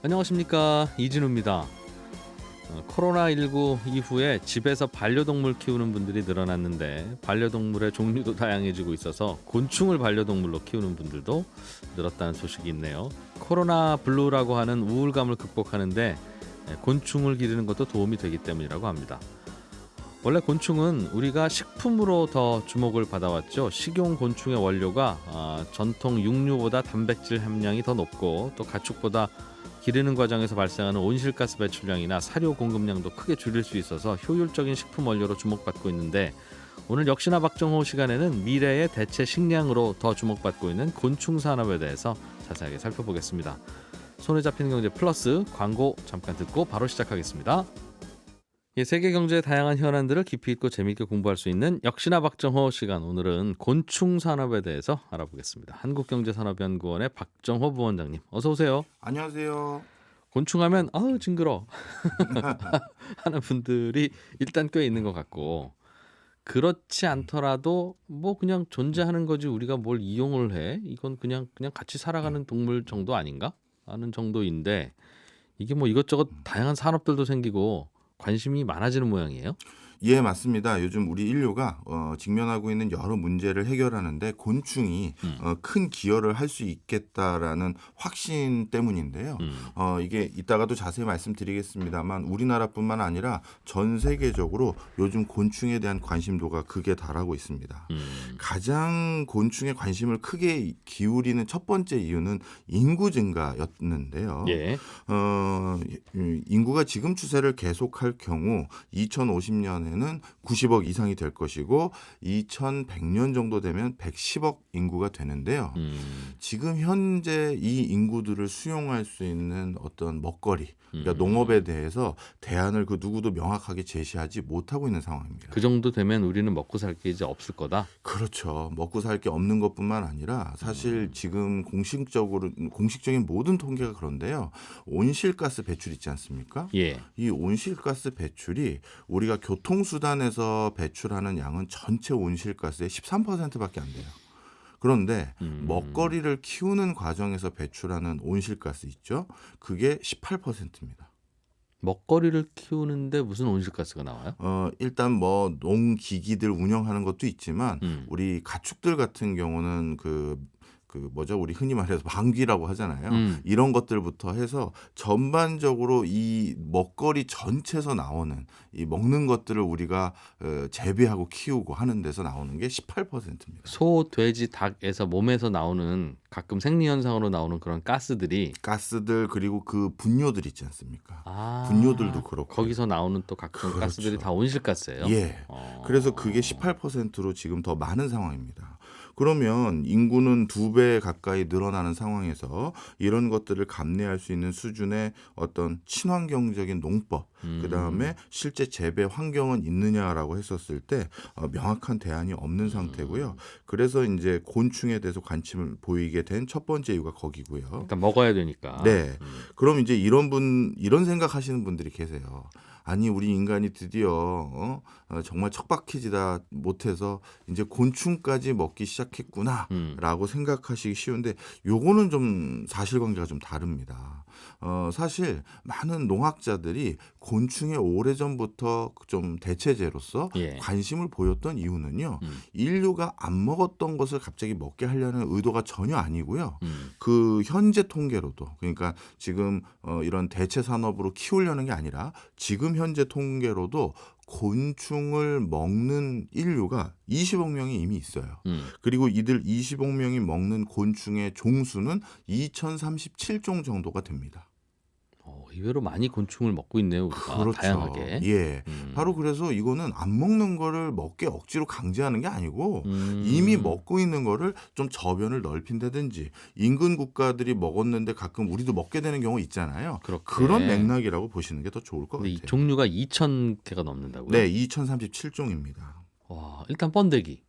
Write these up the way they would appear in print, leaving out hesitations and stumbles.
안녕하십니까, 이진우입니다. 코로나19 이후에 집에서 반려동물 키우는 분들이 늘어났는데 반려동물의 종류도 다양해지고 있어서 곤충을 반려동물로 키우는 분들도 늘었다는 소식이 있네요. 코로나 블루라고 하는 우울감을 극복하는데 곤충을 기르는 것도 도움이 되기 때문이라고 합니다. 원래 곤충은 우리가 식품으로 더 주목을 받아왔죠. 식용 곤충의 원료가 전통 육류보다 단백질 함량이 더 높고 또 가축보다 기르는 과정에서 발생하는 온실가스 배출량이나 사료 공급량도 크게 줄일 수 있어서 효율적인 식품 원료로 주목받고 있는데, 오늘 역시나 박정호 시간에는 미래의 대체 식량으로 더 주목받고 있는 곤충 산업에 대해서 자세하게 살펴보겠습니다. 손에 잡히는 경제 플러스 광고 잠깐 듣고 바로 시작하겠습니다. 세계 경제의 다양한 현안들을 깊이 있고 재미있게 공부할 수 있는 역시나 박정호 시간, 오늘은 곤충 산업에 대해서 알아보겠습니다. 한국경제산업연구원의 박정호 부원장님, 어서 오세요. 안녕하세요. 곤충하면 아우 징그러 하는 분들이 일단 꽤 있는 것 같고, 그렇지 않더라도 뭐 그냥 존재하는 거지 우리가 뭘 이용을 해, 이건 그냥 같이 살아가는 동물 정도 아닌가 하는 정도인데, 이게 뭐 이것저것 다양한 산업들도 생기고 관심이 많아지는 모양이에요. 예, 맞습니다. 요즘 우리 인류가 직면하고 있는 여러 문제를 해결하는데 곤충이 큰 기여를 할 수 있겠다라는 확신 때문인데요. 이게 이따가도 자세히 말씀드리겠습니다만 우리나라뿐만 아니라 전 세계적으로 요즘 곤충에 대한 관심도가 극에 달하고 있습니다. 가장 곤충에 관심을 크게 기울이는 첫 번째 이유는 인구 증가였는데요. 예. 인구가 지금 추세를 계속할 경우 2050년에는 90억 이상이 될 것이고 2100년 정도 되면 110억 인구가 되는데요. 지금 현재 이 인구들을 수용할 수 있는 어떤 먹거리, 그러니까 농업에 대해서 대안을 그 누구도 명확하게 제시하지 못하고 있는 상황입니다. 그 정도 되면 우리는 먹고 살 게 이제 없을 거다. 그렇죠. 먹고 살 게 없는 것뿐만 아니라 사실 지금 공식적인 모든 통계가 그런데요. 온실가스 배출 있지 않습니까? 예. 이 온실가스 배출이 우리가 교통수단에서 배출하는 양은 전체 온실가스의 13%밖에 안 돼요. 그런데 먹거리를 키우는 과정에서 배출하는 온실가스 있죠? 그게 18%입니다. 먹거리를 키우는데 무슨 온실가스가 나와요? 일단 뭐 농기기들 운영하는 것도 있지만 음. 우리 가축들 같은 경우는 뭐죠? 우리 흔히 말해서 방귀라고 하잖아요. 이런 것들부터 해서 전반적으로 이 먹거리 전체에서 나오는 이 먹는 것들을 우리가 재배하고 키우고 하는 데서 나오는 게 18%입니다. 소, 돼지, 닭에서 몸에서 나오는 가끔 생리현상으로 나오는 그런 가스들이 가스들 그리고 그 분뇨들 있지 않습니까? 아, 분뇨들도 그렇고 거기서 나오는 또 각종 그렇죠. 가스들이 다 온실가스예요. 예. 그래서 그게 18%로 지금 더 많은 상황입니다. 그러면 인구는 2배 가까이 늘어나는 상황에서 이런 것들을 감내할 수 있는 수준의 어떤 친환경적인 농법, 그다음에 실제 재배 환경은 있느냐라고 했었을 때 명확한 대안이 없는 상태고요. 그래서 이제 곤충에 대해서 관심을 보이게 된 첫 번째 이유가 거기고요. 그러니까 먹어야 되니까. 네. 그럼 이제 이런 생각하시는 분들이 계세요. 아니 우리 인간이 드디어 정말 척박해지다 못해서 이제 곤충까지 먹기 시작했구나라고 생각하시기 쉬운데 요거는 좀 사실관계가 좀 다릅니다. 사실 많은 농학자들이 곤충의 오래전부터 좀 대체제로서 예. 관심을 보였던 이유는요. 인류가 안 먹었던 것을 갑자기 먹게 하려는 의도가 전혀 아니고요. 그 현재 통계로도, 그러니까 지금 이런 대체 산업으로 키우려는 게 아니라 지금 현재 통계로도 곤충을 먹는 인류가 20억 명이 이미 있어요. 그리고 이들 20억 명이 먹는 곤충의 종수는 2037종 정도가 됩니다. 의외로 많이 곤충을 먹고 있네요, 우리가. 그렇죠. 다양하게. 예. 바로 그래서 이거는 안 먹는 거를 먹게 억지로 강제하는 게 아니고 이미 먹고 있는 거를 좀 저변을 넓힌다든지, 인근 국가들이 먹었는데 가끔 우리도 먹게 되는 경우 있잖아요. 그렇게. 그런 맥락이라고 보시는 게 더 좋을 것 근데 이 같아요. 종류가 2,000개가 넘는다고요? 네, 2037종입니다. 와, 일단 번데기.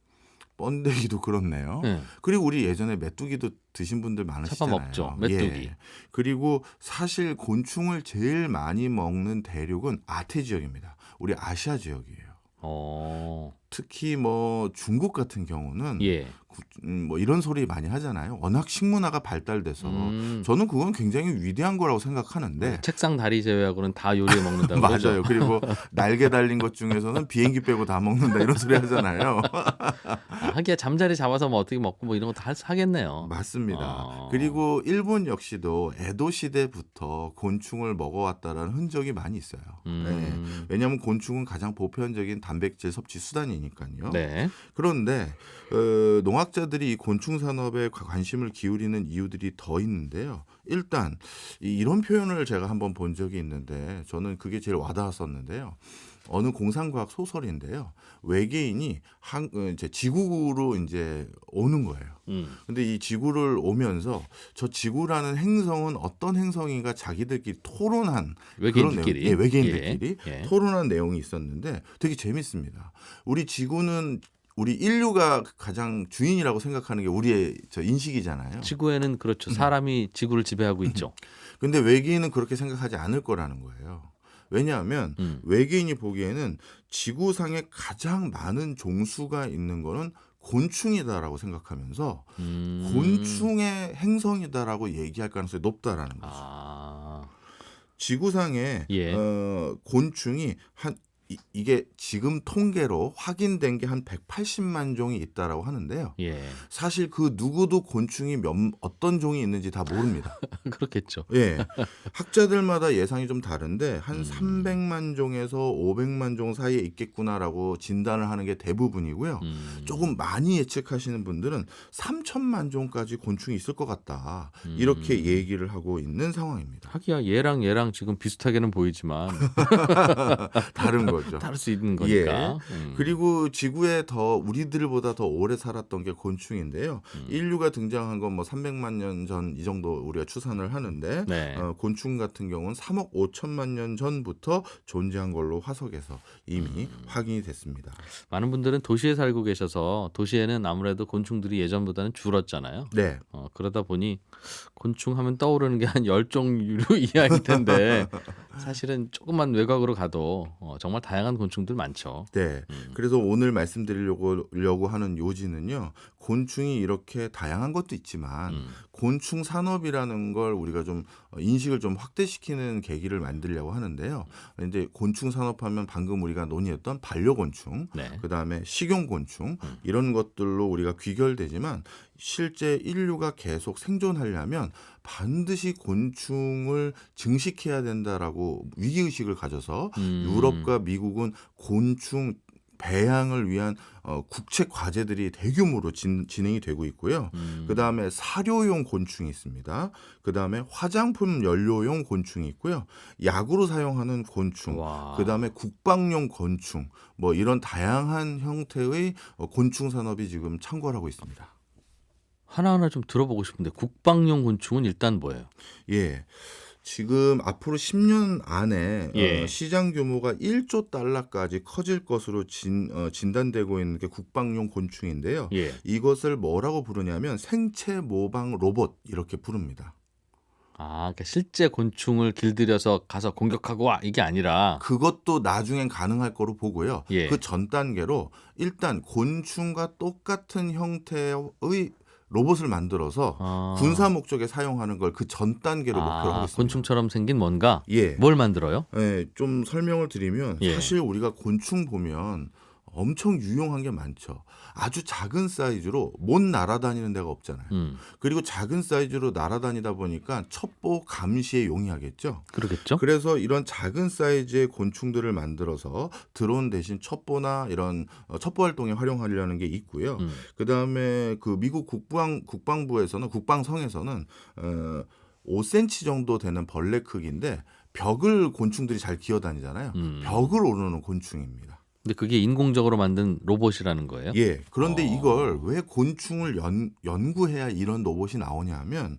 번데기도 그렇네요. 네. 그리고 우리 예전에 메뚜기도 드신 분들 많으시잖아요. 잡아먹죠, 메뚜기. 예. 그리고 사실 곤충을 제일 많이 먹는 대륙은 아태 지역입니다. 우리 아시아 지역이에요. 특히 뭐 중국 같은 경우는 예. 뭐 이런 소리 많이 하잖아요. 워낙 식문화가 발달돼서 저는 그건 굉장히 위대한 거라고 생각하는데 책상 다리 제외하고는 다 요리해 먹는다고 그러죠. 맞아요. 그리고 날개 달린 것 중에서는 비행기 빼고 다 먹는다 이런 소리 하잖아요. 하기야 잠자리 잡아서 뭐 어떻게 먹고 뭐 이런 거 다 하겠네요. 맞습니다. 그리고 일본 역시도 에도 시대부터 곤충을 먹어왔다라는 흔적이 많이 있어요. 네. 왜냐하면 곤충은 가장 보편적인 단백질 섭취 수단이니까요. 네. 그런데 농학자들이 이 곤충 산업에 관심을 기울이는 이유들이 더 있는데요. 일단 이런 표현을 제가 한번 본 적이 있는데 저는 그게 제일 와닿았었는데요. 어느 공상과학 소설인데요. 외계인이 이제 지구로 이제 오는 거예요. 근데 이 지구를 오면서 저 지구라는 행성은 어떤 행성인가 자기들끼리 토론한 외계인들끼리. 그런 내용, 외계인들끼리 예. 토론한 내용이 있었는데 되게 재밌습니다. 우리 지구는 우리 인류가 가장 주인이라고 생각하는 게 우리의 저 인식이잖아요. 지구에는 그렇죠. 사람이 지구를 지배하고 있죠. 근데 외계인은 그렇게 생각하지 않을 거라는 거예요. 왜냐하면 외계인이 보기에는 지구상에 가장 많은 종수가 있는 거는 곤충이다라고 생각하면서 곤충의 행성이다라고 얘기할 가능성이 높다라는 거죠. 지구상에 예. 곤충이 이게 지금 통계로 확인된 게 한 180만 종이 있다라고 하는데요. 예. 사실 그 누구도 곤충이 어떤 종이 있는지 다 모릅니다. 그렇겠죠. 예. 학자들마다 예상이 좀 다른데 한 300만 종에서 500만 종 사이에 있겠구나라고 진단을 하는 게 대부분이고요. 조금 많이 예측하시는 분들은 3천만 종까지 곤충이 있을 것 같다. 이렇게 얘기를 하고 있는 상황입니다. 하기야 얘랑 지금 비슷하게는 보이지만 다른 거죠. 다를 수 있는 거니까. 그리고 지구에 더 우리들보다 더 오래 살았던 게 곤충인데요. 인류가 등장한 건 뭐 300만 년 전 이 정도 우리가 추산을 하는데 네. 곤충 같은 경우는 3억 5천만 년 전부터 존재한 걸로 화석에서 이미 확인이 됐습니다. 많은 분들은 도시에 살고 계셔서 도시에는 아무래도 곤충들이 예전보다는 줄었잖아요. 네. 그러다 보니 곤충 하면 떠오르는 게 한 10종류 이하일 텐데 사실은 조금만 외곽으로 가도 정말 다양한 곤충들 많죠. 네. 그래서 오늘 말씀드리려고 하는 요지는요. 곤충이 이렇게 다양한 것도 있지만 곤충 산업이라는 걸 우리가 좀 인식을 좀 확대시키는 계기를 만들려고 하는데요. 이제 곤충 산업하면 방금 우리가 논의했던 반려곤충, 네. 그다음에 식용곤충 이런 것들로 우리가 귀결되지만 실제 인류가 계속 생존하려면 반드시 곤충을 증식해야 된다라고 위기의식을 가져서 유럽과 미국은 곤충 배양을 위한 국책 과제들이 대규모로 진행이 되고 있고요. 그다음에 사료용 곤충이 있습니다. 그다음에 화장품 연료용 곤충이 있고요. 약으로 사용하는 곤충, 와. 그다음에 국방용 곤충, 뭐 이런 다양한 형태의 곤충 산업이 지금 창궐하고 있습니다. 하나하나 좀 들어보고 싶은데 국방용 곤충은 일단 뭐예요? 예. 지금 앞으로 10년 안에 예. 시장 규모가 1조 달러까지 커질 것으로 진단되고 있는 게 국방용 곤충인데요. 예. 이것을 뭐라고 부르냐면 생체 모방 로봇 이렇게 부릅니다. 그러니까 실제 곤충을 길들여서 가서 공격하고 와 이게 아니라 그것도 나중엔 가능할 거로 보고요. 예. 그 전 단계로 일단 곤충과 똑같은 형태의 로봇을 만들어서 군사 목적에 사용하는 걸 그 전 단계로 목표로 하고 있습니다. 곤충처럼 생긴 뭔가 예. 뭘 만들어요? 예, 좀 설명을 드리면 예. 사실 우리가 곤충 보면 엄청 유용한 게 많죠. 아주 작은 사이즈로 못 날아다니는 데가 없잖아요. 그리고 작은 사이즈로 날아다니다 보니까 첩보 감시에 용이하겠죠. 그러겠죠. 그래서 이런 작은 사이즈의 곤충들을 만들어서 드론 대신 첩보나 이런 첩보 활동에 활용하려는 게 있고요. 그다음에 그 미국 국방부에서는 국방성에서는 5cm 정도 되는 벌레 크기인데 벽을 곤충들이 잘 기어다니잖아요. 벽을 오르는 곤충입니다. 근데 그게 인공적으로 만든 로봇이라는 거예요? 예. 그런데 이걸 왜 곤충을 연구해야 이런 로봇이 나오냐 하면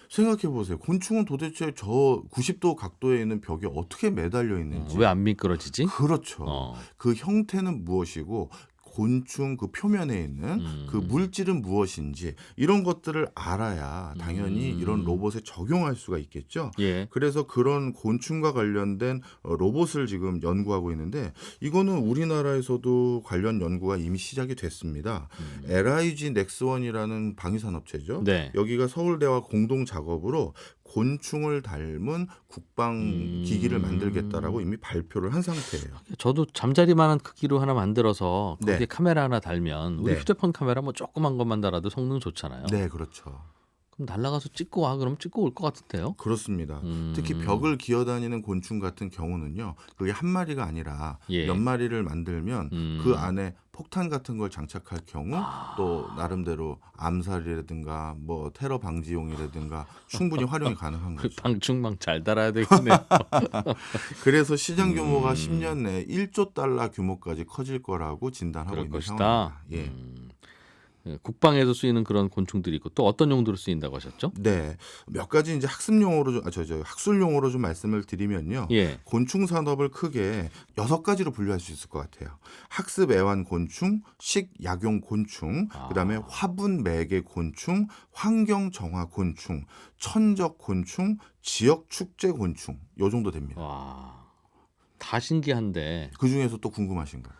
생각해 보세요. 곤충은 도대체 저 90도 각도에 있는 벽에 어떻게 매달려 있는지. 왜 안 미끄러지지? 그렇죠. 그 형태는 무엇이고 곤충 그 표면에 있는 그 물질은 무엇인지 이런 것들을 알아야 당연히 이런 로봇에 적용할 수가 있겠죠. 예. 그래서 그런 곤충과 관련된 로봇을 지금 연구하고 있는데 이거는 우리나라에서도 관련 연구가 이미 시작이 됐습니다. LIG 넥스원이라는 방위산업체죠. 네. 여기가 서울대와 공동 작업으로 곤충을 닮은 국방 기기를 만들겠다라고 이미 발표를 한 상태예요. 저도 잠자리만한 크기로 하나 만들어서 거기에 네. 카메라 하나 달면 우리 네. 휴대폰 카메라 뭐 조그만 것만 달아도 성능 좋잖아요. 네, 그렇죠. 그럼 날아가서 찍고 와 그러면 찍고 올 것 같은데요. 그렇습니다. 특히 벽을 기어다니는 곤충 같은 경우는요. 그게 한 마리가 아니라 예. 몇 마리를 만들면 그 안에 폭탄 같은 걸 장착할 경우 또 나름대로 암살이라든가 뭐 테러 방지용이라든가 충분히 활용이 가능한 거죠. 방충망 잘 달아야 되겠네요. 그래서 시장 규모가 10년 내에 1조 달러 규모까지 커질 거라고 진단하고 그럴 있는 것이다. 상황입니다. 예. 예, 국방에도 쓰이는 그런 곤충들이 있고 또 어떤 용도로 쓰인다고 하셨죠? 네, 몇 가지 이제 학습용어로 학술용어로 좀 말씀을 드리면요. 예. 곤충 산업을 크게 6가지로 분류할 수 있을 것 같아요. 학습 애완 곤충, 식약용 곤충, 그다음에 화분 매개 곤충, 환경 정화 곤충, 천적 곤충, 지역 축제 곤충 요 정도 됩니다. 와, 다 신기한데 그 중에서 또 궁금하신 거?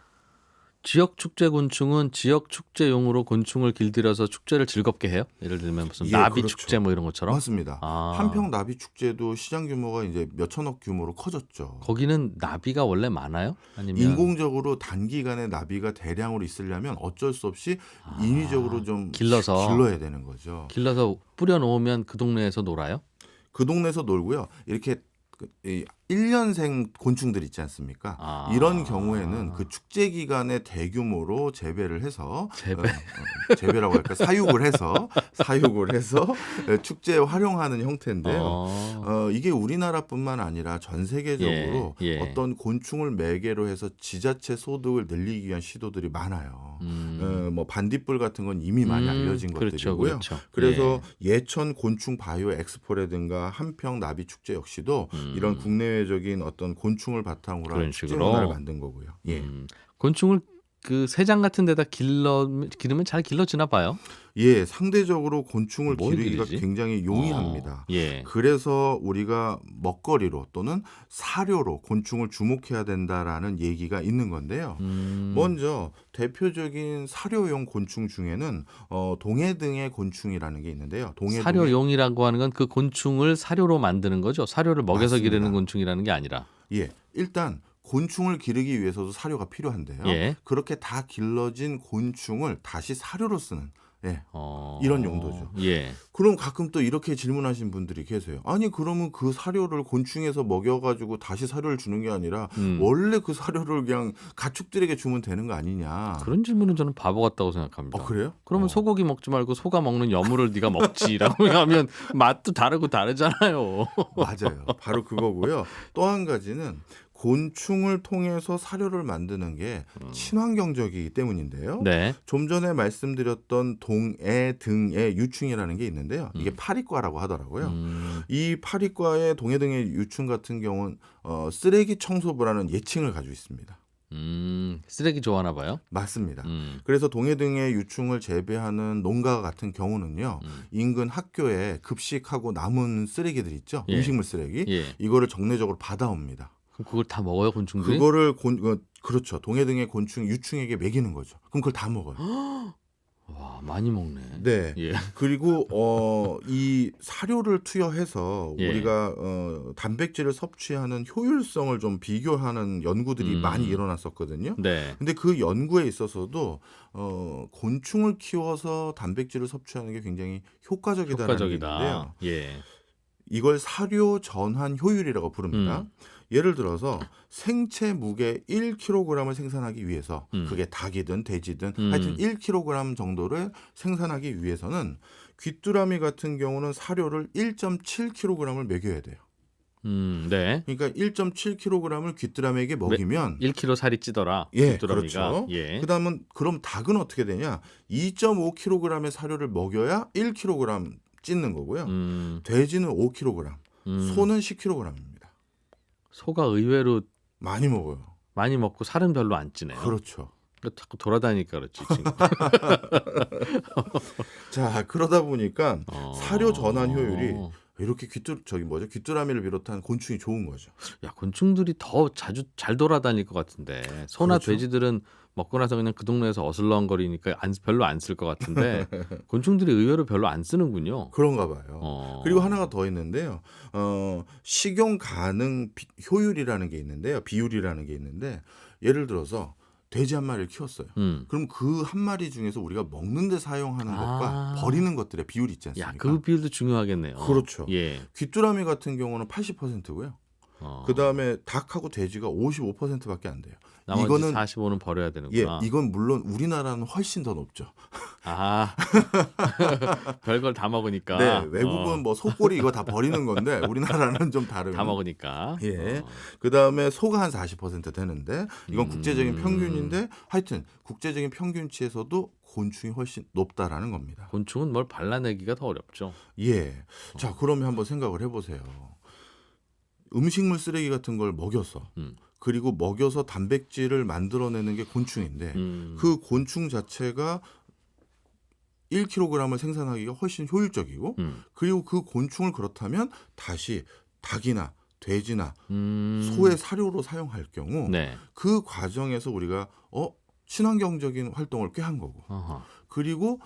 지역 축제 곤충은 지역 축제용으로 곤충을 길들여서 축제를 즐겁게 해요? 예를 들면 무슨 예, 나비 그렇죠. 축제 뭐 이런 것처럼? 맞습니다. 한평 나비 축제도 시장 규모가 이제 몇천억 규모로 커졌죠. 거기는 나비가 원래 많아요? 아니면 인공적으로 단기간에 나비가 대량으로 있으려면 어쩔 수 없이 인위적으로 좀 길러서. 길러야 되는 거죠. 길러서 뿌려 놓으면 그 동네에서 놀아요? 그 동네에서 놀고요. 이렇게 이 1년생 곤충들 있지 않습니까? 이런 경우에는 그 축제 기간에 대규모로 재배를 해서 재배라고 할까 사육을 해서 축제에 활용하는 형태인데요. 이게 우리나라뿐만 아니라 전 세계적으로 예. 어떤 곤충을 매개로 해서 지자체 소득을 늘리기 위한 시도들이 많아요. 뭐 반딧불 같은 건 이미 많이 알려진 그렇죠, 것들이고요. 그렇죠. 그래서 예천 곤충 바이오 엑스포라든가 한평 나비 축제 역시도 이런 국내외적인 어떤 곤충을 바탕으로 그런 한 축제 식으로? 문화를 만든 거고요. 예. 곤충을 그 새장 같은 데다 기르면 잘 길러지나 봐요. 예, 상대적으로 곤충을 뭘 기르기가 기르지? 굉장히 용이합니다. 예. 그래서 우리가 먹거리로 또는 사료로 곤충을 주목해야 된다라는 얘기가 있는 건데요. 먼저 대표적인 사료용 곤충 중에는 동해등의 곤충이라는 게 있는데요. 동해등의 사료용이라고 하는 건 그 곤충을 사료로 만드는 거죠. 사료를 먹여서 맞습니다. 기르는 곤충이라는 게 아니라. 예, 일단 곤충을 기르기 위해서도 사료가 필요한데요. 예. 그렇게 다 길러진 곤충을 다시 사료로 쓰는 예, 어, 이런 용도죠. 예. 그럼 가끔 또 이렇게 질문하신 분들이 계세요. 아니 그러면 그 사료를 곤충에서 먹여가지고 다시 사료를 주는 게 아니라 원래 그 사료를 그냥 가축들에게 주면 되는 거 아니냐. 그런 질문은 저는 바보 같다고 생각합니다. 그래요? 그러면 소고기 먹지 말고 소가 먹는 여물을 네가 먹지라고 하면 맛도 다르고 다르잖아요. 맞아요. 바로 그거고요. 또 한 가지는 곤충을 통해서 사료를 만드는 게 친환경적이기 때문인데요. 네. 좀 전에 말씀드렸던 동해등의 유충이라는 게 있는데요. 이게 파리과라고 하더라고요. 이 파리과의 동해등의 유충 같은 경우는 쓰레기 청소부라는 예칭을 가지고 있습니다. 쓰레기 좋아하나 봐요. 맞습니다. 그래서 동해등의 유충을 재배하는 농가 같은 경우는요. 인근 학교에 급식하고 남은 쓰레기들 있죠. 예. 음식물 쓰레기. 예. 이거를 정례적으로 받아옵니다. 그럼 그걸 다 먹어요, 곤충들이? 그거를 그렇죠. 동해등의 곤충 유충에게 먹이는 거죠. 그럼 그걸 다 먹어요. 와, 많이 먹네. 네. 예. 그리고 이 사료를 투여해서 예. 우리가 단백질을 섭취하는 효율성을 좀 비교하는 연구들이 많이 일어났었거든요. 네. 근데 그 연구에 있어서도 곤충을 키워서 단백질을 섭취하는 게 굉장히 효과적이다라는 게 있는데요. 효과적이다. 예. 이걸 사료 전환 효율이라고 부릅니다. 예를 들어서 생체 무게 1kg을 생산하기 위해서 그게 닭이든 돼지든 하여튼 1kg 정도를 생산하기 위해서는 귀뚜라미 같은 경우는 사료를 1.7kg을 먹여야 돼요. 네. 그러니까 1.7kg을 귀뚜라미에게 먹이면 1kg 살이 찌더라. 예, 귀뚜라미가. 그렇죠. 예. 그다음은 그럼 닭은 어떻게 되냐? 2.5kg의 사료를 먹여야 1kg 찌는 거고요. 돼지는 5kg, 소는 10kg입니다. 소가 의외로 많이 먹어요. 많이 먹고 살은 별로 안 찌네요. 그렇죠. 자꾸 돌아다니니까 그렇지 지금. 자, 그러다 보니까 사료 전환 효율이 어. 이렇게 귀뚜라미를 비롯한 곤충이 좋은 거죠. 야, 곤충들이 더 자주 잘 돌아다닐 것 같은데 소나 그렇죠. 돼지들은 먹고 나서 그냥 그 동네에서 어슬렁거리니까 별로 안 쓸 것 같은데 곤충들이 의외로 별로 안 쓰는군요. 그런가 봐요. 어. 그리고 하나가 더 있는데요. 식용 가능 효율이라는 게 있는데요. 비율이라는 게 있는데 예를 들어서 돼지 한 마리를 키웠어요. 그럼 그 한 마리 중에서 우리가 먹는 데 사용하는 것과 버리는 것들의 비율이 있지 않습니까? 야, 그 비율도 중요하겠네요. 그렇죠. 예. 귀뚜라미 같은 경우는 80%고요. 그다음에 닭하고 돼지가 55%밖에 안 돼요. 나머지 이거는 45는 버려야 되는구나. 이건 물론 우리나라는 훨씬 더 높죠. 아, 별걸 다 먹으니까. 네, 외국은 뭐 소꼬리 이거 다 버리는 건데 우리나라는 좀 다른. 다 먹으니까. 예. 그다음에 소가 한 40% 되는데 이건 국제적인 평균인데 하여튼 국제적인 평균치에서도 곤충이 훨씬 높다라는 겁니다. 곤충은 뭘 발라내기가 더 어렵죠. 예. 자, 그러면 한번 생각을 해보세요. 음식물 쓰레기 같은 걸 먹여서 그리고 먹여서 단백질을 만들어내는 게 곤충인데 그 곤충 자체가 1kg을 생산하기가 훨씬 효율적이고 그리고 그 곤충을 그렇다면 다시 닭이나 돼지나 소의 사료로 사용할 경우 네. 그 과정에서 우리가 친환경적인 활동을 꽤 한 거고 어허. 그리고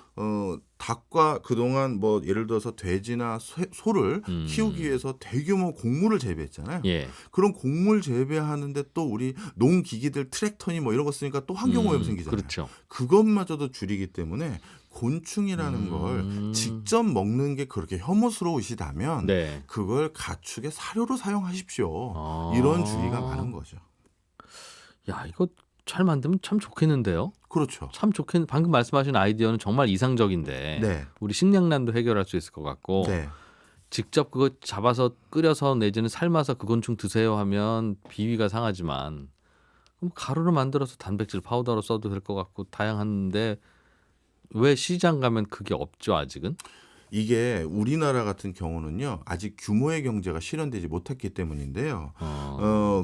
닭과 그동안 뭐 예를 들어서 돼지나 소를 키우기 위해서 대규모 곡물을 재배했잖아요. 예. 그런 곡물 재배하는데 또 우리 농기기들 트랙터니 뭐 이런 거 쓰니까 또 환경오염 생기잖아요. 그렇죠. 그것마저도 줄이기 때문에 곤충이라는 걸 직접 먹는 게 그렇게 혐오스러우시다면 네. 그걸 가축의 사료로 사용하십시오. 아. 이런 주의가 많은 거죠. 야, 이거 잘 만들면 참 좋겠는데요. 그렇죠. 참 좋겠는. 방금 말씀하신 아이디어는 정말 이상적인데 네. 우리 식량난도 해결할 수 있을 것 같고 네. 직접 그거 잡아서 끓여서 내지는 삶아서 그 곤충 드세요 하면 비위가 상하지만 그럼 가루로 만들어서 단백질 파우더로 써도 될 것 같고 다양한데 왜 시장 가면 그게 없죠 아직은? 이게 우리나라 같은 경우는요 아직 규모의 경제가 실현되지 못했기 때문인데요.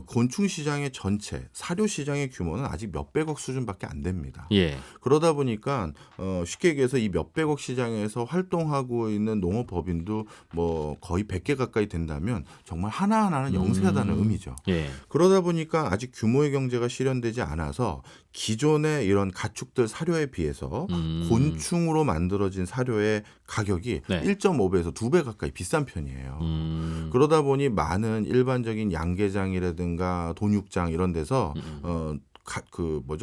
곤충 시장의 전체 사료 시장의 규모는 아직 몇백억 수준밖에 안 됩니다. 예. 그러다 보니까 쉽게 얘기해서 이 몇백억 시장에서 활동하고 있는 농업법인도 뭐 거의 100개 가까이 된다면 정말 하나하나는 영세하다는 의미죠. 예. 그러다 보니까 아직 규모의 경제가 실현되지 않아서 기존의 이런 가축들 사료에 비해서 곤충으로 만들어진 사료의 가격이 네. 1.5배에서 2배 가까이 비싼 편이에요. 그러다 보니 많은 일반적인 양계장이라든가 돈육장 이런 데서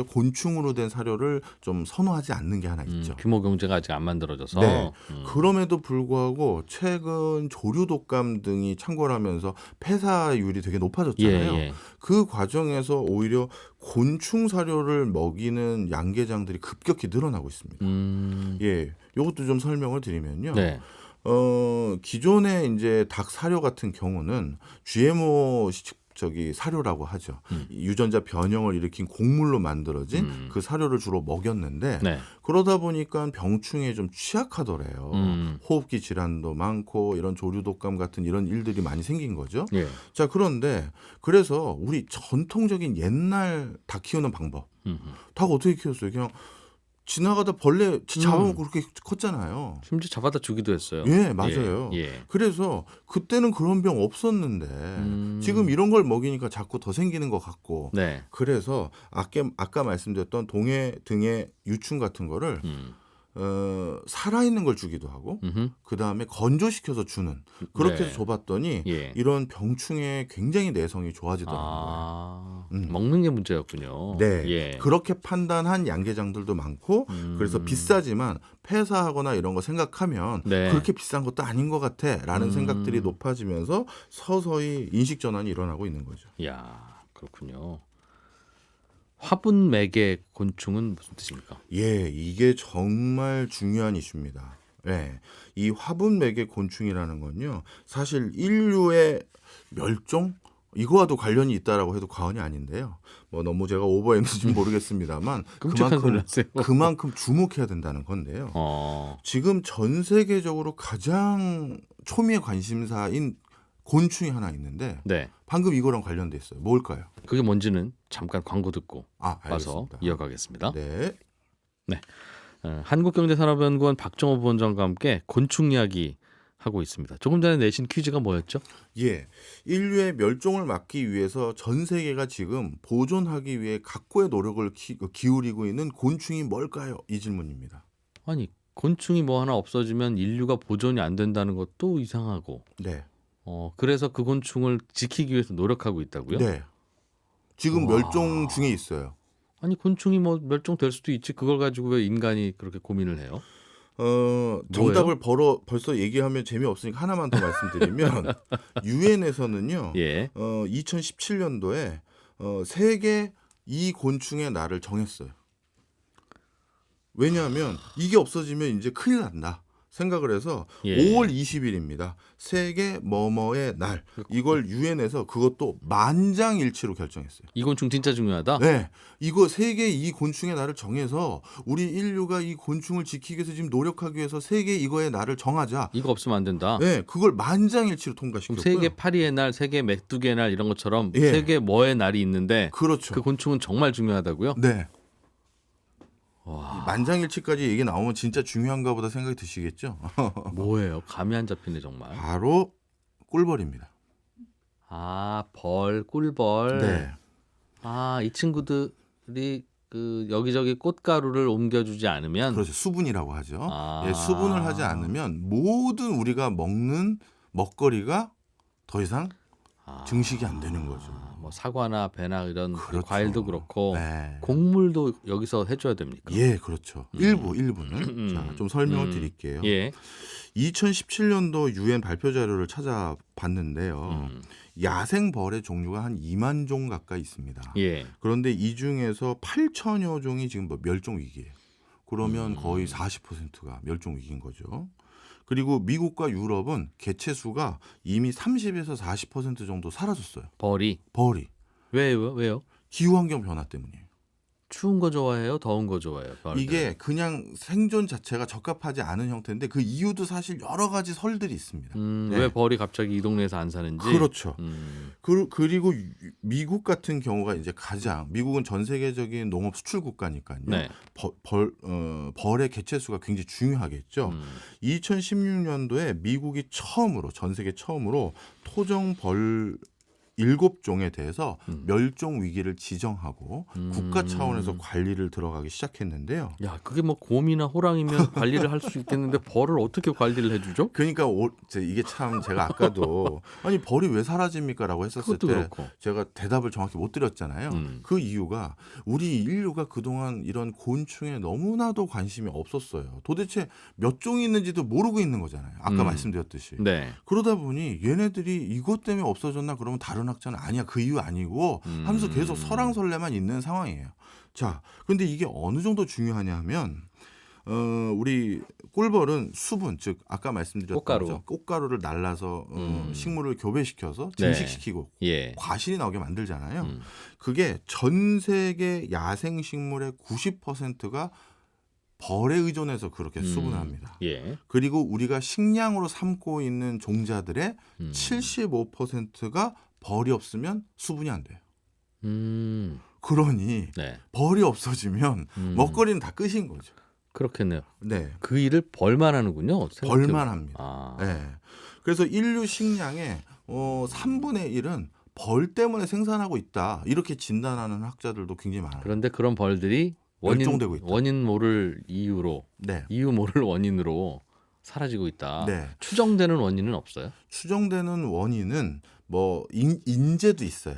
곤충으로 된 사료를 좀 선호하지 않는 게 하나 있죠. 규모 경제가 아직 안 만들어져서. 네. 그럼에도 불구하고 최근 조류 독감 등이 창궐하면서 폐사율이 되게 높아졌잖아요. 예. 그 과정에서 오히려 곤충 사료를 먹이는 양계장들이 급격히 늘어나고 있습니다. 예, 이것도 좀 설명을 드리면요. 네. 기존의 이제 닭 사료 같은 경우는 GMO 사료라고 하죠. 유전자 변형을 일으킨 곡물로 만들어진 그 사료를 주로 먹였는데 네. 그러다 보니까 병충해에 좀 취약하더래요. 호흡기 질환도 많고 이런 조류 독감 같은 이런 일들이 많이 생긴 거죠. 예. 자, 그런데 그래서 우리 전통적인 옛날 닭 키우는 방법. 닭 어떻게 키웠어요? 그냥 지나가다 벌레 잡아먹고 그렇게 컸잖아요. 심지어 잡아다 주기도 했어요. 예, 맞아요. 예. 그래서 그때는 그런 병 없었는데 지금 이런 걸 먹이니까 자꾸 더 생기는 것 같고 네. 그래서 아까 말씀드렸던 동해 등의 유충 같은 거를 살아있는 걸 주기도 하고 그다음에 건조시켜서 주는 그렇게 네. 해서 줘봤더니 예. 이런 병충해 굉장히 내성이 좋아지더라고요. 먹는 게 문제였군요. 네, 예. 그렇게 판단한 양계장들도 많고 그래서 비싸지만 폐사하거나 이런 거 생각하면 네. 그렇게 비싼 것도 아닌 것 같아라는 생각들이 높아지면서 서서히 인식 전환이 일어나고 있는 거죠. 야, 그렇군요. 화분맥의 곤충은 무슨 뜻입니까? 예, 이게 정말 중요한 이슈입니다. 네, 이 화분맥의 곤충이라는 건요, 사실 인류의 멸종 이거와도 관련이 있다라고 해도 과언이 아닌데요. 뭐 너무 제가 오버했는지 모르겠습니다만 끔찍한 소리 하세요. 그만큼 주목해야 된다는 건데요. 지금 전 세계적으로 가장 초미의 관심사인 곤충이 하나 있는데 네. 방금 이거랑 관련돼 있어요. 뭘까요? 그게 뭔지는 잠깐 광고 듣고 와서 알겠습니다. 이어가겠습니다. 네. 한국경제산업연구원 박정호 부원장과 함께 곤충 이야기 하고 있습니다. 조금 전에 내신 퀴즈가 뭐였죠? 예, 인류의 멸종을 막기 위해서 전 세계가 지금 보존하기 위해 각고의 노력을 기울이고 있는 곤충이 뭘까요? 이 질문입니다. 아니 곤충이 뭐 하나 없어지면 인류가 보존이 안 된다는 것도 이상하고 네, 그래서 그 곤충을 지키기 위해서 노력하고 있다고요? 네. 지금 와. 멸종 중에 있어요. 아니 곤충이 뭐 멸종될 수도 있지 그걸 가지고 왜 인간이 그렇게 고민을 해요? 정답을 벌써 얘기하면 재미없으니까 하나만 더 말씀드리면 유엔에서는요. 예. 2017년도에 세계 이 곤충의 날을 정했어요. 왜냐하면 이게 없어지면 이제 큰일 난다 생각을 해서 예. 5월 20일입니다. 세계 뭐뭐의 날. 이걸 유엔에서 그것도 만장일치로 결정했어요. 이 곤충 진짜 중요하다. 네, 이거 세계 이 곤충의 날을 정해서 우리 인류가 이 곤충을 지키기 위해서 지금 노력하기 위해서 세계 이거의 날을 정하자. 이거 없으면 안 된다. 네, 그걸 만장일치로 그럼 통과시켰고요. 세계 파리의 날, 세계 메뚜기의 날 이런 것처럼 예. 세계 뭐의 날이 있는데 그렇죠. 그 곤충은 정말 중요하다고요? 네. 와, 만장일치까지 얘기 나오면 진짜 중요한가 보다 생각이 드시겠죠? 뭐예요? 감이 안 잡히네 정말. 바로 꿀벌입니다. 아, 벌, 꿀벌. 네. 아, 이 친구들이 그 여기저기 꽃가루를 옮겨주지 않으면 그렇죠. 수분이라고 하죠. 아. 예, 수분을 하지 않으면 모든 우리가 먹는 먹거리가 더 이상 증식이 안 되는 거죠. 뭐 사과나 배나 이런 그렇죠. 과일도 그렇고 네. 곡물도 여기서 해줘야 됩니까? 예, 그렇죠. 일부는 자, 좀 설명을 드릴게요. 예. 2017년도 유엔 발표 자료를 찾아봤는데요. 야생 벌의 종류가 한 2만 종 가까이 있습니다. 예. 그런데 이 중에서 8천여 종이 지금 뭐 멸종 위기예요. 그러면 거의 40%가 멸종 위기인 거죠. 그리고 미국과 유럽은 개체 수가 이미 30에서 40% 정도 사라졌어요. 벌이 벌이. 왜요? 기후환경 변화 때문이에요. 추운 거 좋아해요? 더운 거 좋아해요? 벌들? 이게 그냥 생존 자체가 적합하지 않은 형태인데 그 이유도 사실 여러 가지 설들이 있습니다. 네. 왜 벌이 갑자기 이 동네에서 안 사는지? 그렇죠. 그리고 미국 같은 경우가 이제 미국은 전 세계적인 농업 수출 국가니까요. 네. 벌의 개체 수가 굉장히 중요하겠죠. 2016년도에 미국이 전 세계 처음으로 토종 벌 7종에 대해서 멸종 위기를 지정하고 국가 차원에서 관리를 들어가기 시작했는데요. 야, 그게 뭐 곰이나 호랑이면 관리를 할 수 있겠는데 벌을 어떻게 관리를 해주죠? 그러니까 이게 참 제가 아까도 아니 벌이 왜 사라집니까라고 했었을 때 그렇고. 제가 대답을 정확히 못 드렸잖아요. 그 이유가 우리 인류가 그동안 이런 곤충에 너무나도 관심이 없었어요. 도대체 몇 종이 있는지도 모르고 있는 거잖아요. 아까 말씀드렸듯이. 네. 그러다 보니 얘네들이 이것 때문에 없어졌나 그러면 다른 학자는 아니야 그 이유 아니고 하면서 계속 설왕설래만 있는 상황이에요. 자, 근데 이게 어느 정도 중요하냐면 우리 꿀벌은 수분, 즉 아까 말씀드렸던 꽃가루를 날라서 식물을 교배시켜서 증식시키고 예. 과실이 나오게 만들잖아요. 그게 전 세계 야생 식물의 90%가 벌에 의존해서 그렇게 수분을 합니다. 예. 그리고 우리가 식량으로 삼고 있는 종자들의 75%가 벌이 없으면 수분이 안 돼요. 그러니 네. 벌이 없어지면 먹거리는 다 끝인 거죠. 그렇겠네요. 네, 그 일을 벌만 하는군요. 벌만 합니다. 아. 네. 그래서 인류 식량의 3분의 1은 벌 때문에 생산하고 있다. 이렇게 진단하는 학자들도 굉장히 많아요. 그런데 그런 벌들이 멸종되고 있다. 원인 모를 이유로 네. 이유 모를 원인으로 사라지고 있다. 네. 추정되는 원인은 없어요? 추정되는 원인은 뭐 인재도 있어요.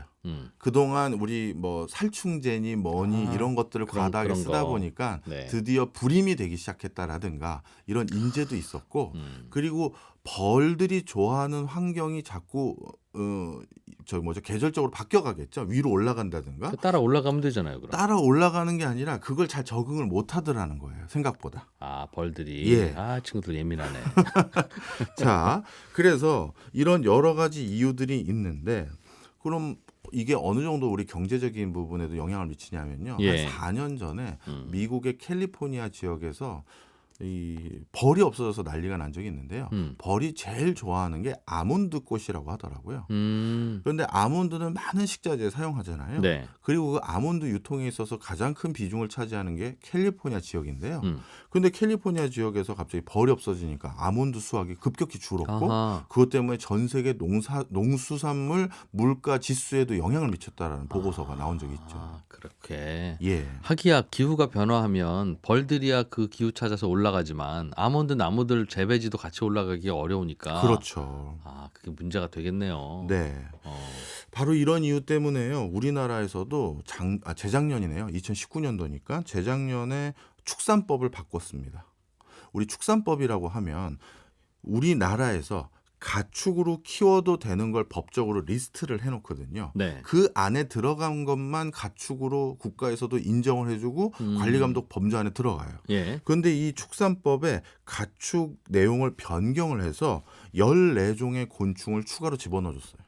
그동안 우리 뭐 살충제니 뭐니 이런 것들을 과다하게 그런 쓰다 거. 보니까 네. 드디어 불임이 되기 시작했다라든가 이런 인재도 있었고 그리고 벌들이 좋아하는 환경이 자꾸 계절적으로 바뀌어가겠죠. 위로 올라간다든가 따라 올라가면 되잖아요. 그럼. 따라 올라가는 게 아니라 그걸 잘 적응을 못 하더라는 거예요. 생각보다. 아, 벌들이. 예. 아, 친구들 예민하네. 자, 그래서 이런 여러 가지 이유들이 있는데 그럼 이게 어느 정도 우리 경제적인 부분에도 영향을 미치냐면요. 예. 한 4년 전에 미국의 캘리포니아 지역에서 이 벌이 없어져서 난리가 난 적이 있는데요. 벌이 제일 좋아하는 게 아몬드 꽃이라고 하더라고요. 그런데 아몬드는 많은 식자재에 사용하잖아요. 네. 그리고 그 아몬드 유통에 있어서 가장 큰 비중을 차지하는 게 캘리포니아 지역인데요. 그런데 캘리포니아 지역에서 갑자기 벌이 없어지니까 아몬드 수확이 급격히 줄었고 아하. 그것 때문에 전 세계 농수산물 물가 지수에도 영향을 미쳤다라는 보고서가 나온 적이 있죠. 아, 그렇게. 예. 하기야 기후가 변화하면 벌들이야 그 기후 찾아서 올라가지만 아몬드 나무들 재배지도 같이 올라가기 어려우니까. 그렇죠. 아, 그게 문제가 되겠네요. 네. 어. 바로 이런 이유 때문에요. 우리나라에서도 재작년이네요. 2019년도니까 재작년에 축산법을 바꿨습니다. 우리 축산법이라고 하면 우리나라에서 가축으로 키워도 되는 걸 법적으로 리스트를 해놓거든요. 네. 그 안에 들어간 것만 가축으로 국가에서도 인정을 해주고 관리감독 범주 안에 들어가요. 예. 그런데 이 축산법에 가축 내용을 변경을 해서 14종의 곤충을 추가로 집어넣어줬어요.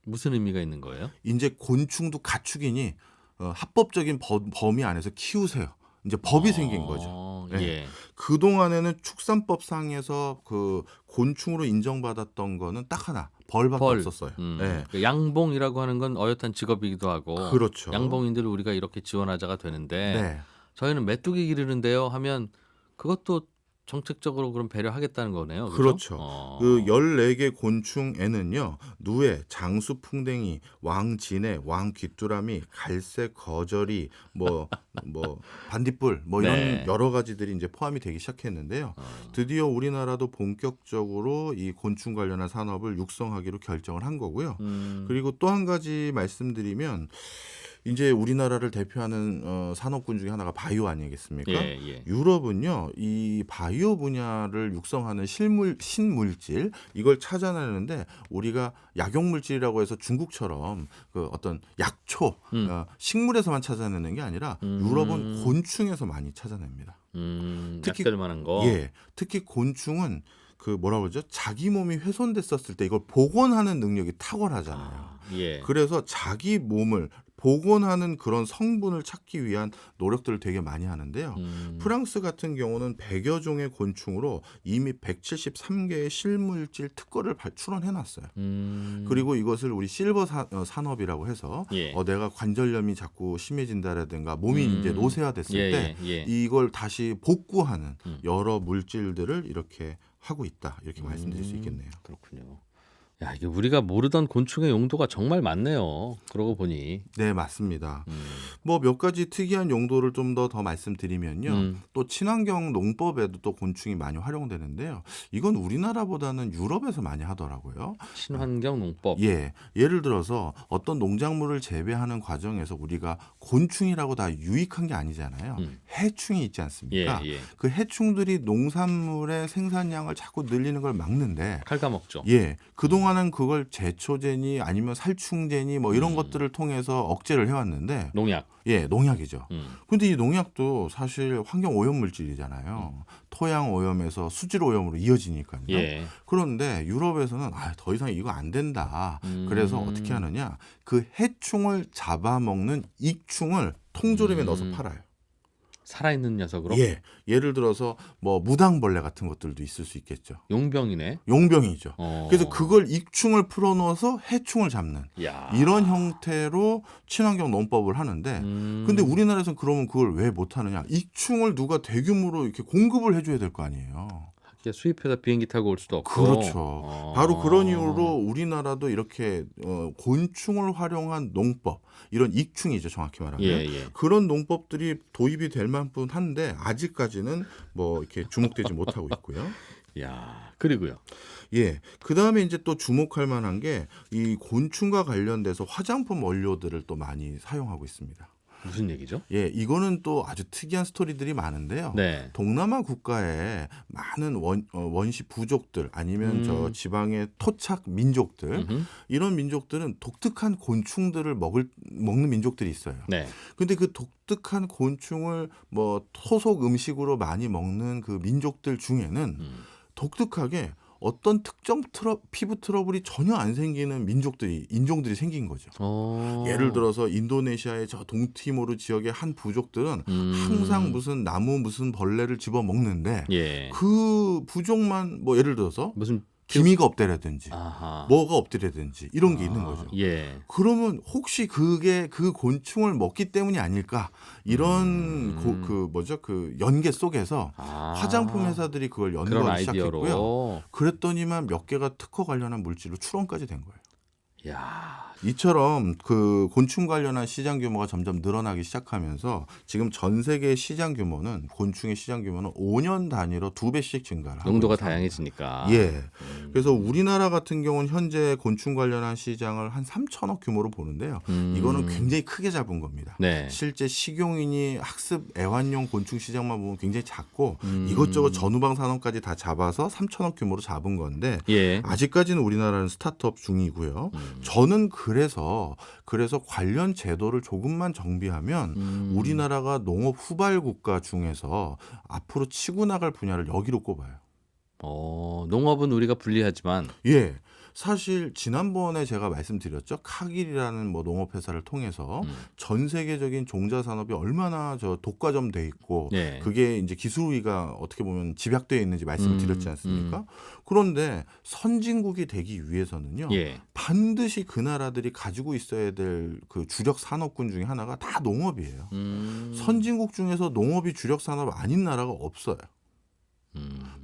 무슨 의미가 있는 거예요? 이제 곤충도 가축이니 합법적인 범위 안에서 키우세요. 이제 법이 생긴 거죠. 네. 예. 그동안에는 축산법상에서 그 곤충으로 인정받았던 거는 딱 하나, 벌밖에 벌. 없었어요. 네. 그 양봉이라고 하는 건 어엿한 직업이기도 하고 그렇죠. 양봉인들 우리가 이렇게 지원하자가 되는데 네. 저희는 메뚜기 기르는데요 하면 그것도 정책적으로 그럼 배려하겠다는 거네요. 그렇죠. 그 그 14개 곤충에는요. 누에, 장수풍뎅이, 왕진해, 왕귀뚜라미, 갈색 거저리, 뭐 반딧불 뭐 이런 네. 여러 가지들이 이제 포함이 되기 시작했는데요. 드디어 우리나라도 본격적으로 이 곤충 관련한 산업을 육성하기로 결정을 한 거고요. 그리고 또 한 가지 말씀드리면 이제 우리나라를 대표하는 산업군 중에 하나가 바이오 아니겠습니까? 예, 예. 유럽은요, 이 바이오 분야를 육성하는 신물질 이걸 찾아내는데 우리가 약용물질이라고 해서 중국처럼 그 어떤 약초, 식물에서만 찾아내는 게 아니라 유럽은 곤충에서 많이 찾아냅니다. 특히 약될 만한 거. 예, 특히 곤충은 그 뭐라 그러죠? 자기 몸이 훼손됐었을 때 이걸 복원하는 능력이 탁월하잖아요. 예. 그래서 자기 몸을 복원하는 그런 성분을 찾기 위한 노력들을 되게 많이 하는데요. 프랑스 같은 경우는 100여 종의 곤충으로 이미 173개의 실물질 특허를 출원해놨어요. 그리고 이것을 우리 실버 산업이라고 해서 예. 내가 관절염이 자꾸 심해진다라든가 몸이 이제 노쇠화됐을 예, 때 예. 이걸 다시 복구하는 여러 물질들을 이렇게 하고 있다. 이렇게 말씀드릴 수 있겠네요. 그렇군요. 야, 이게 우리가 모르던 곤충의 용도가 정말 많네요. 그러고 보니. 네, 맞습니다. 뭐 몇 가지 특이한 용도를 좀 더 말씀드리면요. 또 친환경 농법에도 또 곤충이 많이 활용되는데요. 이건 우리나라보다는 유럽에서 많이 하더라고요. 친환경 농법. 예, 예를 들어서 어떤 농작물을 재배하는 과정에서 우리가 곤충이라고 다 유익한 게 아니잖아요. 해충이 있지 않습니까? 예, 예. 그 해충들이 농산물의 생산량을 자꾸 늘리는 걸 막는데 칼가먹죠. 예, 그동안은 그걸 제초제니 아니면 살충제니 뭐 이런 것들을 통해서 억제를 해왔는데 농약. 예, 농약이죠. 근데 이 농약도 사실 환경 오염 물질이잖아요. 토양 오염에서 수질 오염으로 이어지니까요. 예. 그런데 유럽에서는 더 이상 이거 안 된다. 그래서 어떻게 하느냐? 그 해충을 잡아먹는 익충을 통조림에 넣어서 팔아요. 살아있는 녀석으로. 예, 예를 들어서 뭐 무당벌레 같은 것들도 있을 수 있겠죠. 용병이네. 용병이죠. 그래서 그걸 익충을 풀어넣어서 해충을 잡는 야. 이런 형태로 친환경 농법을 하는데 근데 우리나라에서는 그러면 그걸 왜 못하느냐. 익충을 누가 대규모로 이렇게 공급을 해줘야 될 거 아니에요. 수입해서 비행기 타고 올 수도 없고. 그렇죠. 바로 그런 이유로 우리나라도 이렇게 곤충을 활용한 농법, 이런 익충이죠, 정확히 말하면. 예, 예. 그런 농법들이 도입이 될 만뿐 한데 아직까지는 뭐 이렇게 주목되지 못하고 있고요. 야, 그리고요. 예. 그다음에 이제 또 주목할 만한 게 이 곤충과 관련돼서 화장품 원료들을 또 많이 사용하고 있습니다. 무슨 얘기죠? 예, 이거는 또 아주 특이한 스토리들이 많은데요. 네. 동남아 국가에 많은 원시 부족들 아니면 저 지방의 토착 민족들 이런 민족들은 독특한 곤충들을 먹는 민족들이 있어요. 네. 근데 그 독특한 곤충을 뭐 토속 음식으로 많이 먹는 그 민족들 중에는 독특하게 어떤 특정 피부 트러블이 전혀 안 생기는 인종들이 생긴 거죠. 예를 들어서 인도네시아의 저 동티모르 지역의 한 부족들은 항상 무슨 나무 무슨 벌레를 집어 먹는데 예. 그 부족만 뭐 예를 들어서 무슨 기미가 없대라든지 아하. 뭐가 없대라든지 이런 게 있는 거죠. 예. 그러면 혹시 그게 그 곤충을 먹기 때문이 아닐까 이런 그 연계 속에서 화장품 회사들이 그걸 그런 연구하기 아이디어로. 시작했고요. 그랬더니만 몇 개가 특허 관련한 물질로 출원까지 된 거예요. 야. 이처럼 그 곤충 관련한 시장 규모가 점점 늘어나기 시작하면서 지금 전 세계 시장 규모는 곤충의 시장 규모는 5년 단위로 2배씩 증가를 하고 농도가 있습니다. 다양해지니까. 예. 그래서 우리나라 같은 경우는 현재 곤충 관련한 시장을 한 3천억 규모로 보는데요. 이거는 굉장히 크게 잡은 겁니다. 네. 실제 식용인이 학습 애완용 곤충 시장만 보면 굉장히 작고 이것저것 전후방 산업까지 다 잡아서 3천억 규모로 잡은 건데 예. 아직까지는 우리나라는 스타트업 중이고요. 저는 그래서 관련 제도를 조금만 정비하면 우리나라가 농업 후발 국가 중에서 앞으로 치고 나갈 분야를 여기로 꼽아요. 농업은 우리가 불리하지만 예. 사실 지난번에 제가 말씀드렸죠. 카길이라는 뭐 농업 회사를 통해서 전 세계적인 종자 산업이 얼마나 독과점돼 있고 예. 그게 이제 기술위가 어떻게 보면 집약되어 있는지 말씀을 드렸지 않습니까? 그런데 선진국이 되기 위해서는요. 예. 반드시 그 나라들이 가지고 있어야 될 그 주력 산업군 중에 하나가 다 농업이에요. 선진국 중에서 농업이 주력 산업 아닌 나라가 없어요.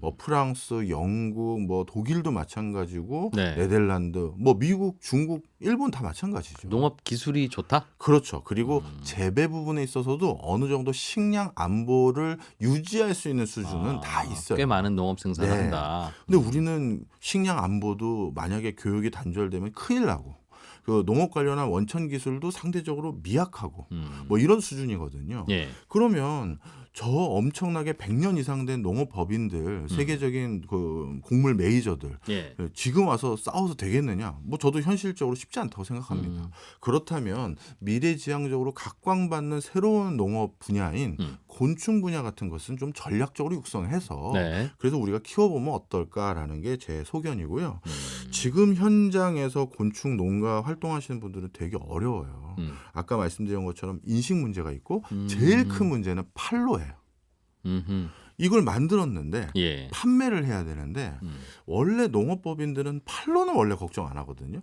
뭐 프랑스, 영국, 뭐 독일도 마찬가지고 네. 네덜란드, 뭐 미국, 중국, 일본 다 마찬가지죠. 농업 기술이 좋다? 그렇죠. 그리고 재배 부분에 있어서도 어느 정도 식량 안보를 유지할 수 있는 수준은 다 있어요. 꽤 많은 농업 생산을 네. 한다. 근데 우리는 식량 안보도 만약에 교육이 단절되면 큰일 나고 그 농업 관련한 원천 기술도 상대적으로 미약하고 뭐 이런 수준이거든요. 예. 그러면 저 엄청나게 100년 이상 된 농업 법인들, 세계적인 그 곡물 메이저들 예. 지금 와서 싸워도 되겠느냐? 뭐 저도 현실적으로 쉽지 않다고 생각합니다. 그렇다면 미래지향적으로 각광받는 새로운 농업 분야인 곤충 분야 같은 것은 좀 전략적으로 육성해서 네. 그래서 우리가 키워보면 어떨까라는 게 제 소견이고요. 지금 현장에서 곤충 농가 활동하시는 분들은 되게 어려워요. 아까 말씀드린 것처럼 인식 문제가 있고 제일 큰 문제는 판로예요. 이걸 만들었는데 예. 판매를 해야 되는데 원래 농업법인들은 판로는 원래 걱정 안 하거든요.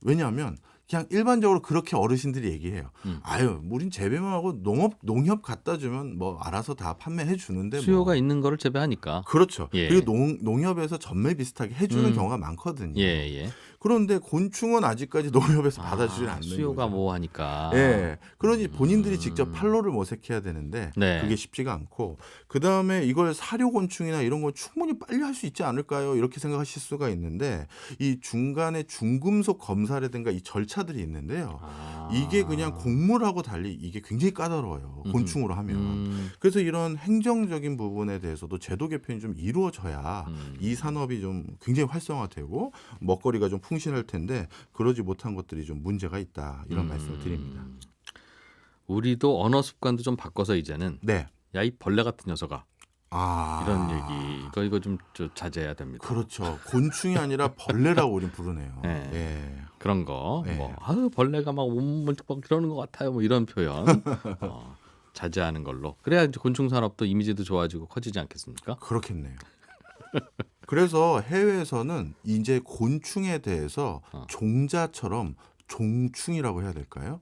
왜냐하면 그냥 일반적으로 그렇게 어르신들이 얘기해요. 아유, 우린 재배만 하고 농협 갖다 주면 뭐 알아서 다 판매해 주는데 수요가 뭐. 있는 거를 재배하니까. 그렇죠. 예. 그리고 농협에서 전매 비슷하게 해주는 경우가 많거든요. 예, 예. 그런데 곤충은 아직까지 농협에서 받아주지 않는 수요가 거죠. 뭐 하니까. 예. 그러니 본인들이 직접 판로를 모색해야 되는데 네. 그게 쉽지가 않고 그다음에 이걸 사료곤충이나 이런 건 충분히 빨리 할 수 있지 않을까요? 이렇게 생각하실 수가 있는데 이 중간에 중금속 검사라든가 이 절차들이 있는데요. 이게 그냥 곡물하고 달리 이게 굉장히 까다로워요. 곤충으로 하면. 그래서 이런 행정적인 부분에 대해서도 제도 개편이 좀 이루어져야 이 산업이 좀 굉장히 활성화되고 먹거리가 좀 풍신할 텐데 그러지 못한 것들이 좀 문제가 있다. 이런 말씀을 드립니다. 우리도 언어 습관도 좀 바꿔서 이제는 네. 야, 이 벌레 같은 녀석아. 아. 이런 얘기. 이거 좀 자제해야 됩니다. 그렇죠. 곤충이 아니라 벌레라고 우린 부르네요. 네. 예. 그런 거. 네. 뭐 벌레가 막 막 그러는 것 같아요. 뭐 이런 표현. 자제하는 걸로. 그래야 이제 곤충 산업도 이미지도 좋아지고 커지지 않겠습니까? 그렇겠네요. 그래서 해외에서는 이제 곤충에 대해서 종자처럼 종충이라고 해야 될까요?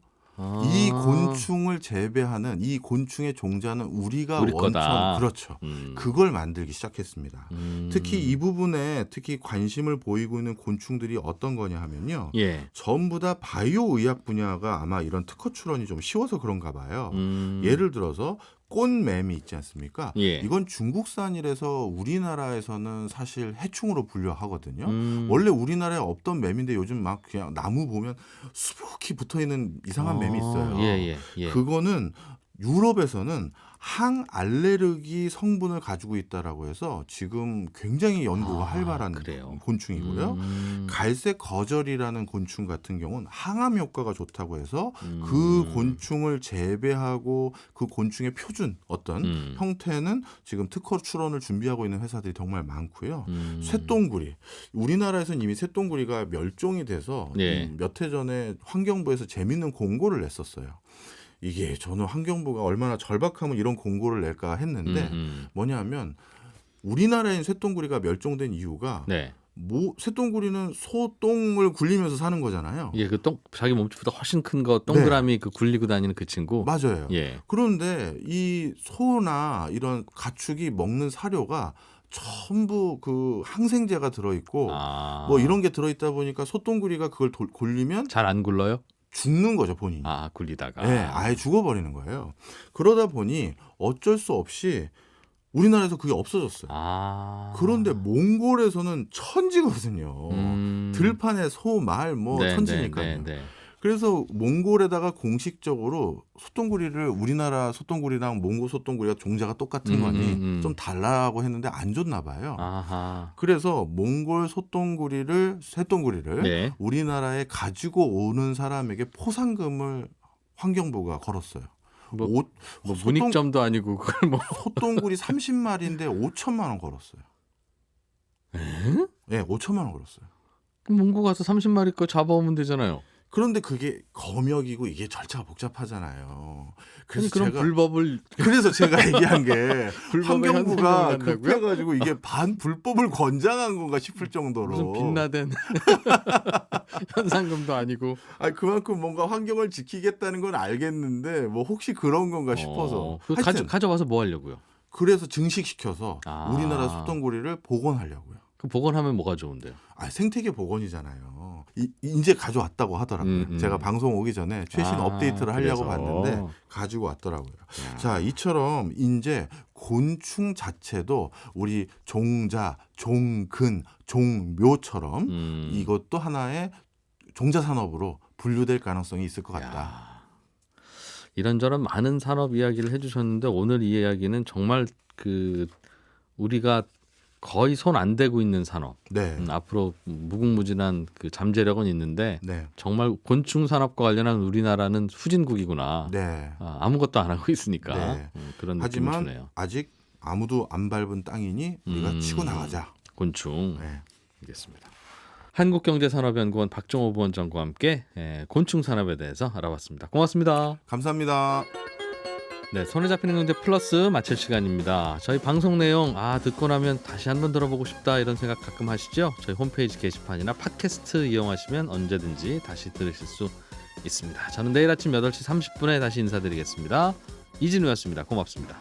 이 곤충을 재배하는 이 곤충의 종자는 우리가 우리 거다. 그렇죠. 그걸 만들기 시작했습니다. 특히 이 부분에 특히 관심을 보이고 있는 곤충들이 어떤 거냐 하면요. 예. 전부 다 바이오 의학 분야가 아마 이런 특허 출원이 좀 쉬워서 그런가 봐요. 예를 들어서 꽃매미 있지 않습니까? 예. 이건 중국산이라서 우리나라에서는 사실 해충으로 분류하거든요. 원래 우리나라에 없던 매미인데 요즘 막 그냥 나무 보면 수북히 붙어 있는 이상한 매미 있어요. 예. 그거는 유럽에서는 항알레르기 성분을 가지고 있다라고 해서 지금 굉장히 연구가 활발한 그래요? 곤충이고요. 갈색 거절이라는 곤충 같은 경우는 항암 효과가 좋다고 해서 그 곤충을 재배하고 그 곤충의 표준 어떤 형태는 지금 특허 출원을 준비하고 있는 회사들이 정말 많고요. 쇠똥구리. 우리나라에서는 이미 쇠똥구리가 멸종이 돼서 예. 몇 해 전에 환경부에서 재밌는 공고를 냈었어요. 이게 저는 환경부가 얼마나 절박하면 이런 공고를 낼까 했는데 뭐냐면 우리나라엔 쇠똥구리가 멸종된 이유가 네. 쇠똥구리는 소똥을 굴리면서 사는 거잖아요. 예, 그 자기 몸집보다 훨씬 큰 거 동그라미 그 굴리고 다니는 그 친구. 맞아요. 예. 그런데 이 소나 이런 가축이 먹는 사료가 전부 그 항생제가 들어있고 뭐 이런 게 들어있다 보니까 소똥구리가 그걸 굴리면 잘 안 굴러요? 죽는 거죠, 본인이. 굴리다가. 네, 아예 죽어버리는 거예요. 그러다 보니 어쩔 수 없이 우리나라에서 그게 없어졌어요. 그런데 몽골에서는 천지거든요. 들판에 소, 말 뭐 천지니까요. 그래서 몽골에다가 공식적으로 소똥구리를 우리나라 소똥구리랑 몽골 소똥구리가 종자가 똑같은 거니 좀 달라고 했는데 안 줬나 봐요. 그래서 몽골 쇠똥구리를 네. 우리나라에 가지고 오는 사람에게 포상금을 환경부가 걸었어요. 뭐 문익점도 아니고 그걸 뭐 소똥구리 30마리인데 5천만 원 걸었어요. 네, 5천만 원 걸었어요. 몽고 가서 30마리 거 잡아오면 되잖아요. 그런데 그게 검역이고 이게 절차가 복잡하잖아요. 그래서 그럼 불법을 그래서 제가 얘기한 게 환경부가 현상금을 급해가지고 이게 반불법을 권장한 건가 싶을 정도로 무슨 빛나된 현상금도 아니고. 그만큼 뭔가 환경을 지키겠다는 건 알겠는데 뭐 혹시 그런 건가 싶어서 가져와서 뭐 하려고요? 그래서 증식시켜서 우리나라 소똥구리를 복원하려고요. 그 복원하면 뭐가 좋은데요? 생태계 복원이잖아요. 이제 가져왔다고 하더라고요. 제가 방송 오기 전에 최신 업데이트를 하려고 봤는데 가지고 왔더라고요. 자, 이처럼 이제 곤충 자체도 우리 종자, 종근, 종묘처럼 이것도 하나의 종자 산업으로 분류될 가능성이 있을 것 같다. 이런저런 많은 산업 이야기를 해주셨는데 오늘 이 이야기는 정말 우리가 거의 손 안 대고 있는 산업. 앞으로 무궁무진한 그 잠재력은 있는데 정말 곤충 산업과 관련한 우리나라는 후진국이구나. 아무것도 안 하고 있으니까 그런 느낌이 하지만 드네요. 아직 아무도 안 밟은 땅이니 우리가 치고 나가자. 곤충. 알겠습니다. 한국경제산업연구원 박종호 부원장과 함께 곤충 산업에 대해서 알아봤습니다. 고맙습니다. 감사합니다. 네, 손에 잡히는 경제 플러스 마칠 시간입니다. 저희 방송 내용 듣고 나면 다시 한번 들어보고 싶다 이런 생각 가끔 하시죠? 저희 홈페이지 게시판이나 팟캐스트 이용하시면 언제든지 다시 들으실 수 있습니다. 저는 내일 아침 8시 30분에 다시 인사드리겠습니다. 이진우였습니다. 고맙습니다.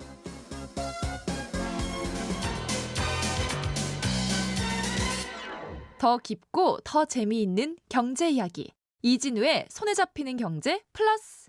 더 깊고 더 재미있는 경제 이야기. 이진우의 손에 잡히는 경제 플러스.